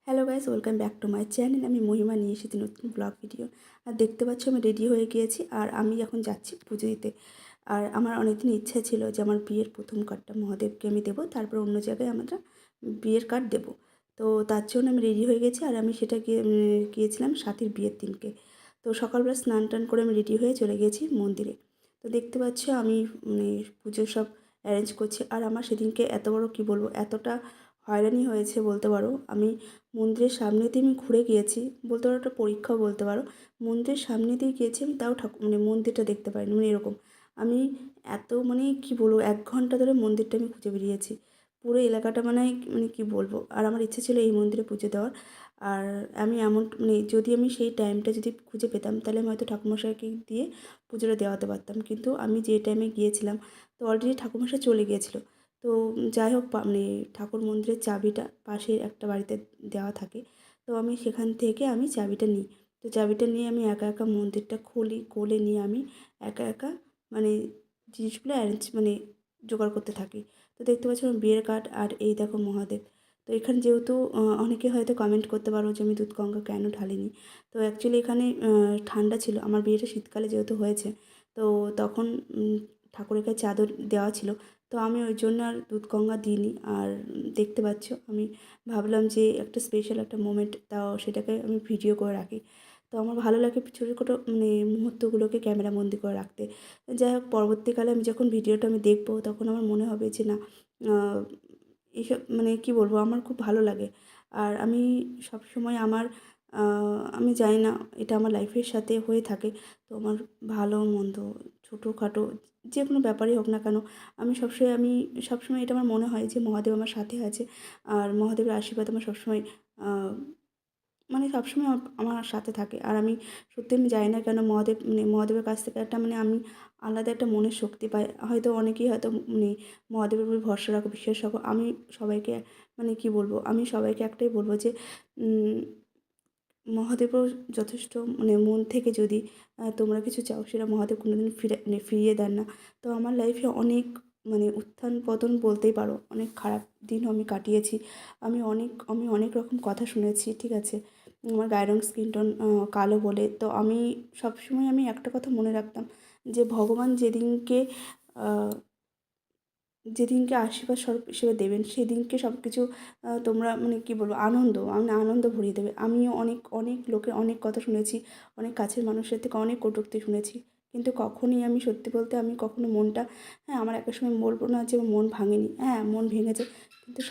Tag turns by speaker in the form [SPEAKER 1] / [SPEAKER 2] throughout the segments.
[SPEAKER 1] Hello guys, welcome back to my channel. আমি মহিমা নিয়ে এসেছি নতুন ব্লগ ভিডিও। আর দেখতে পাচ্ছ আমি রেডি হয়ে গিয়েছি, আর আমি এখন যাচ্ছি পুজো দিতে। আর আমার অনেকদিন ইচ্ছা ছিল যে আমার বিয়ের প্রথম কার্ডটা মহাদেবকে আমি দেবো, তারপর অন্য জায়গায় আমরা বিয়ের কার্ড দেবো। তো তার জন্য আমি রেডি হয়ে গেছি, আর আমি সেটা গিয়েছিলাম সাথীর বিয়ের দিনকে। তো সকালবেলা স্নান টান করে আমি রেডি হয়ে চলে গেছি মন্দিরে। তো দেখতে পাচ্ছ আমি পুজোর সব অ্যারেঞ্জ করছি। আর আমার সেদিনকে এত বড় কী বলবো, এতটা হয়রানি হয়েছে বলতে পারো। আমি মন্দিরের সামনে দিয়ে আমি ঘুরে গিয়েছি, বলতে পারো একটা পরীক্ষাও বলতে পারো। মন্দিরের সামনে দিয়ে গিয়েছি আমি, তাও মন্দিরটা দেখতে পাইনি, এরকম। আমি এত কী বলবো, 1 ঘন্টা ধরে মন্দিরটা আমি খুঁজে বেরিয়েছি। পুরো এলাকাটা কী বলবো। আর আমার ইচ্ছে ছিল এই মন্দিরে পুজো দেওয়ার। আর আমি এমন যদি আমি সেই টাইমটা যদি খুঁজে পেতাম, তাহলে আমি হয়তো ঠাকুরমশাইকে দিয়ে পুজোটা দেওয়াতে পারতাম। কিন্তু আমি যে টাইমে গিয়েছিলাম, তো অলরেডি ঠাকুরমশাই চলে গিয়েছিলো। তো যাই হোক, ঠাকুর মন্দিরের চাবিটা পাশে একটা বাড়িতে দেওয়া থাকে। তো আমি সেখান থেকে আমি চাবিটা নিই। তো চাবিটা নিয়ে আমি একা একা মন্দিরটা খুলি, খুলে নিয়ে আমি একা একা মানে জিনিসগুলো জোগাড় করতে থাকি। তো দেখতে পাচ্ছি আমার বিয়ের কার্ড, আর এই দেখো মহাদেব। তো এখানে যেহেতু অনেকে হয়তো কমেন্ট করতে পারো যে আমি দুধ গঙ্গা কেন ঢালিনি। তো অ্যাকচুয়ালি এখানে ঠান্ডা ছিল, আমার বিয়েটা শীতকালে যেহেতু হয়েছে। তো তখন ঠাকুরের কাছে চাদর দেওয়া ছিল। তো আমি ওই জন্য আর দুধ গঙ্গা দিইনি। আর দেখতে পাচ্ছ আমি ভাবলাম যে একটা স্পেশাল একটা মোমেন্ট, তাও সেটাকে আমি ভিডিও করে রাখি। তো আমার ভালো লাগে ছোটো ছোটো মুহূর্তগুলোকে ক্যামেরা বন্দি করে রাখতে। যাই হোক, পরবর্তীকালে আমি যখন ভিডিওটা আমি দেখবো, তখন আমার মনে হবে যে না, এইসব কী বলবো, আমার খুব ভালো লাগে। আর আমি সবসময় আমি জানি না, এটা আমার লাইফের সাথে হয়ে থাকে। তো আমার ভালো মন্দ ছোটোখাটো যে কোনো ব্যাপারই হোক না কেন, আমি সবসময় এটা আমার মনে হয় যে মহাদেব আমার সাথে আছে। আর মহাদেবের আশীর্বাদ আমার সবসময় সবসময় আমার সাথে থাকে। আর আমি সত্যি আমি জানি না কেন মহাদেবের কাছ থেকে একটা আমি আলাদা একটা মনের শক্তি পাই। হয়তো অনেকেই হয়তো মহাদেবের উপর ভরসা রাখো, বিশ্বাস রাখো। আমি সবাইকে কী বলবো, আমি সবাইকে একটাই বলবো যে মহাদেবও যথেষ্ট মন থেকে যদি তোমরা কিছু চাও, সেটা মহাদেব কোনোদিন ফিরিয়ে দেন না। তো আমার লাইফে অনেক উত্থান পতন বলতেই পারো, অনেক খারাপ দিনও আমি কাটিয়েছি। আমি অনেক রকম কথা শুনেছি, ঠিক আছে। আমার গায়ের রং স্কিন টোন কালো বলে। তো আমি সবসময় একটা কথা মনে রাখতাম, যে ভগবান যেদিনকে আশীর্বাদ স্বরূপ হিসেবে দেবেন, সেদিনকে সব কিছু তোমরা কী বলবো, আনন্দ ভরিয়ে দেবে। আমিও অনেক অনেক লোকের অনেক কথা শুনেছি, অনেক কাছের মানুষের থেকে অনেক কটূক্তি শুনেছি। কিন্তু কখনোই আমি সত্যি বলতে আমি কখনো মনটা, হ্যাঁ, আমার একটা সময় বলবো না যে মন ভাঙেনি, হ্যাঁ মন ভেঙেছে। কিন্তু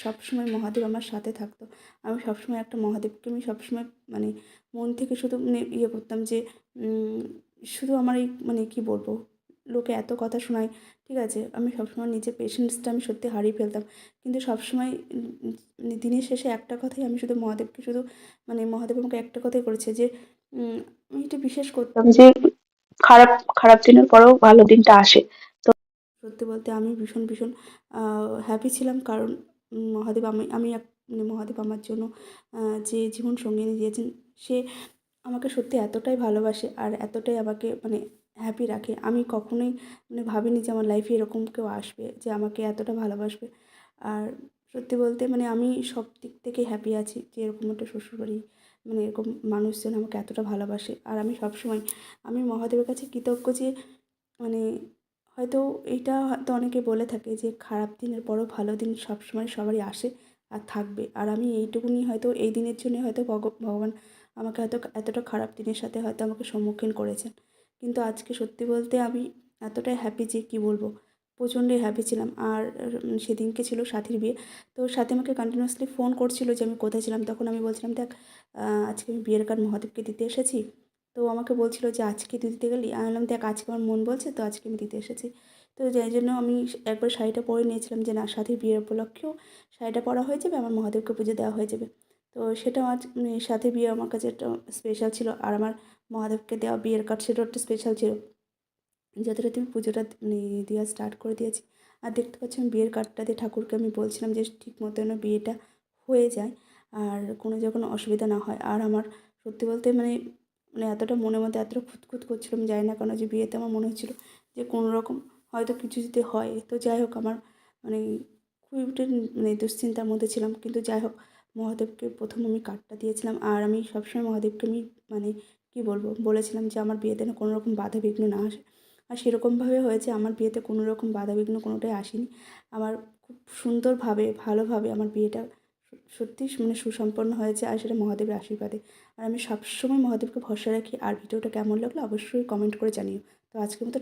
[SPEAKER 1] সবসময় মহাদেব আমার সাথে থাকতো। আমি সবসময় একটা মহাদেবকে আমি সবসময় মন থেকে শুধু ইয়ে করতাম যে শুধু আমার এই কী বলবো, লোকে এত কথা শোনায়, ঠিক আছে। আমি সবসময় নিজের পেশেন্সটা আমি সত্যি হারিয়ে ফেলতাম। কিন্তু সবসময় দিনের শেষে একটা কথাই আমি শুধু মহাদেবকে শুধু মহাদেব আমাকে একটা কথাই করেছে যে আমি এটা বিশ্বাস করতাম যে খারাপ খারাপ দিনের পরেও ভালো দিনটা আসে। তো সত্যি বলতে আমি ভীষণ ভীষণ হ্যাপি ছিলাম, কারণ মহাদেব আমি এক মহাদেব আমার জন্য যে জীবন সঙ্গিনী দিয়েছেন, সে আমাকে সত্যি এতটাই ভালোবাসে, আর এতটাই আমাকে হ্যাপি রাখে। আমি কখনোই ভাবিনি যে আমার লাইফে এরকম কেউ আসবে, যে আমাকে এতটা ভালোবাসবে। আর সত্যি বলতে আমি সব দিক থেকে হ্যাপি আছি যে এরকম একটা শ্বশুরবাড়ি, এরকম মানুষজন আমাকে এতটা ভালোবাসে। আর আমি মহাদেবের কাছে কৃতজ্ঞ যে মানে হয়তো এইটা হয়তো অনেকে বলে থাকে যে খারাপ দিনের পরও ভালো দিন সবসময় সবারই আসে আর থাকবে। আর আমি এইটুকুনি হয়তো এই দিনের জন্য হয়তো ভগবান আমাকে হয়তো এতটা খারাপ দিনের সাথে হয়তো আমাকে সম্মুখীন করেছেন। কিন্তু আজকে সত্যি বলতে আমি এতটাই হ্যাপি যে কী বলবো, প্রচণ্ডই হ্যাপি ছিলাম। আর সেদিনকে ছিল সাথীর বিয়ে। তো সাথী আমাকে কন্টিনিউয়াসলি ফোন করছিল যে আমি কোথায় ছিলাম। তখন আমি বলছিলাম, দেখ আজকে আমি বিয়ের কার্ড মহাদেবকে দিতে এসেছি। তো আমাকে বলছিল যে আজকে তুই দিতে গেলি? আমি বললাম, দেখ আজকে আমার মন বলছে, তো আজকে আমি দিতে এসেছি। তো যাই জন্য আমি একবার শাড়িটা পরে নিয়েছিলাম যে না, সাথীর বিয়ের উপলক্ষেও শাড়িটা পরা হয়ে যাবে, আমার মহাদেবকে পুজো দেওয়া হয়ে যাবে। তো সেটাও আজ সাথীর বিয়ে আমার কাছে একটা স্পেশাল ছিল, আর আমার মহাদেবকে দেওয়া বিয়ের কার্ড সেটাও একটা স্পেশাল ছিল। যথারীতি আমি পুজোটা দেওয়া স্টার্ট করে দিয়েছি। আর দেখতে পাচ্ছি আমি বিয়ের কার্ডটা দিয়ে ঠাকুরকে আমি বলছিলাম যে ঠিক মতো যেন বিয়েটা হয়ে যায়, আর কোনো যখন অসুবিধা না হয়। আর আমার সত্যি বলতে এতটা মনের মধ্যে এতটা খুঁতখুঁত করছিল, আমি জানি না কেন, যে বিয়েতে আমার মনে হচ্ছিলো যে কোনো রকম হয়তো কিছু যদি হয়। তো যাই হোক, আমার খুবই একটা দুশ্চিন্তার মধ্যে ছিলাম। কিন্তু যাই হোক, মহাদেবকে প্রথম আমি কার্ডটা দিয়েছিলাম। আর আমি সবসময় মহাদেবকে আমি মানে কী বলবো, বলেছিলাম যে আমার বিয়েতে যেন কোনো রকম বাধা বিঘ্ন না আসে। আর সেরকমভাবে হয়েছে, আমার বিয়েতে কোনো রকম বাধা বিঘ্ন কোনোটাই আসেনি। আমার খুব সুন্দরভাবে ভালোভাবে আমার বিয়েটা সত্যিই মানে সুসম্পন্ন হয়েছে, আর সেটা মহাদেবের আশীর্বাদে। আর আমি সবসময় মহাদেবকে ভরসা রাখি। আর ভিডিওটা কেমন লাগলো অবশ্যই কমেন্ট করে জানিও। তো আজকের মতো